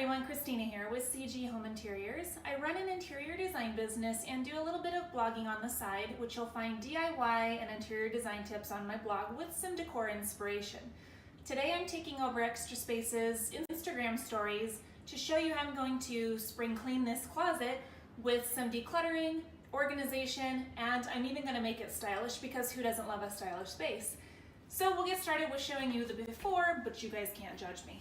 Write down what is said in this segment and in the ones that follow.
everyone, Christina here with CG Home Interiors. I run an interior design business and do a little bit of blogging on the side, which you'll find DIY and interior design tips on my blog with some decor inspiration. Today I'm taking over Extra Space's Instagram stories to show you how I'm going to spring clean this closet with some decluttering, organization, and I'm even going to make it stylish because who doesn't love a stylish space? So we'll get started with showing you the before, but you guys can't judge me.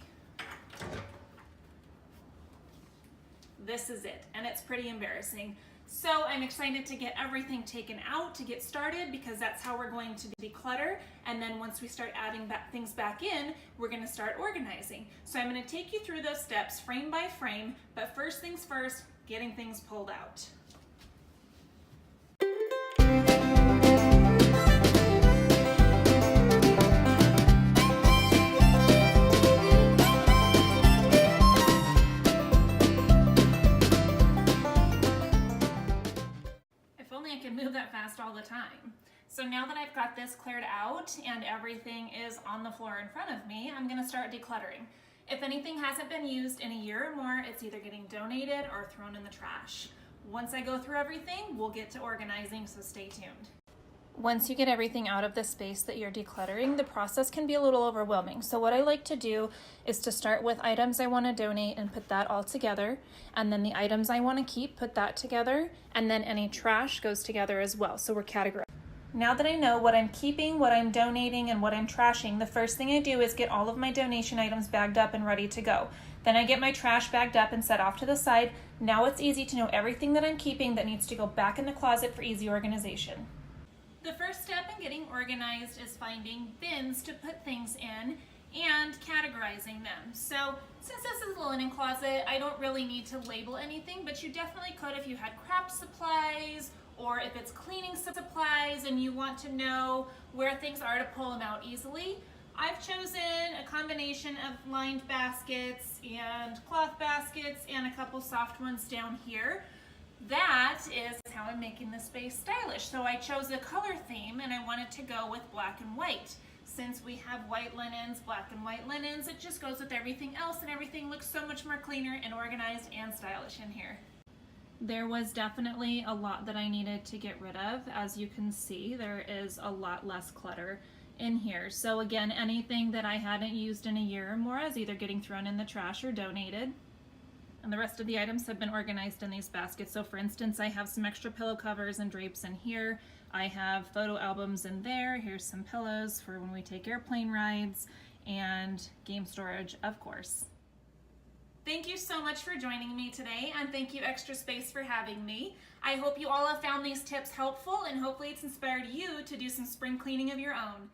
This is it, and it's pretty embarrassing. So I'm excited to get everything taken out to get started because that's how we're going to declutter. And then once we start adding things back in, we're going to start organizing. So I'm going to take you through those steps frame by frame, but first things first, getting things pulled out. I can move that fast all the time. So now that I've got this cleared out and everything is on the floor in front of me, I'm going to start decluttering. If anything hasn't been used in a year or more, it's either getting donated or thrown in the trash. Once I go through everything, we'll get to organizing, so stay tuned. Once you get everything out of the space that you're decluttering, the process can be a little overwhelming. So what I like to do is to start with items I want to donate and put that all together. And then the items I want to keep, put that together. And then any trash goes together as well. So we're categorized. Now that I know what I'm keeping, what I'm donating, and what I'm trashing, the first thing I do is get all of my donation items bagged up and ready to go. Then I get my trash bagged up and set off to the side. Now it's easy to know everything that I'm keeping that needs to go back in the closet for easy organization. The first step in getting organized is finding bins to put things in and categorizing them. So since this is a linen closet, I don't really need to label anything, but you definitely could if you had craft supplies or if it's cleaning supplies and you want to know where things are to pull them out easily. I've chosen a combination of lined baskets and cloth baskets and a couple soft ones down here. That is how I'm making this space stylish. So I chose a color theme and I wanted to go with black and white. Since we have white linens, black and white linens, it just goes with everything else and everything looks so much more cleaner and organized and stylish in here. There was definitely a lot that I needed to get rid of. As you can see, there is a lot less clutter in here. So again, anything that I hadn't used in a year or more is either getting thrown in the trash or donated. And the rest of the items have been organized in these baskets. So for instance, I have some extra pillow covers and drapes in here. I have photo albums in there. Here's some pillows for when we take airplane rides and game storage, of course. Thank you so much for joining me today, and thank you Extra Space for having me. I hope you all have found these tips helpful, and hopefully it's inspired you to do some spring cleaning of your own.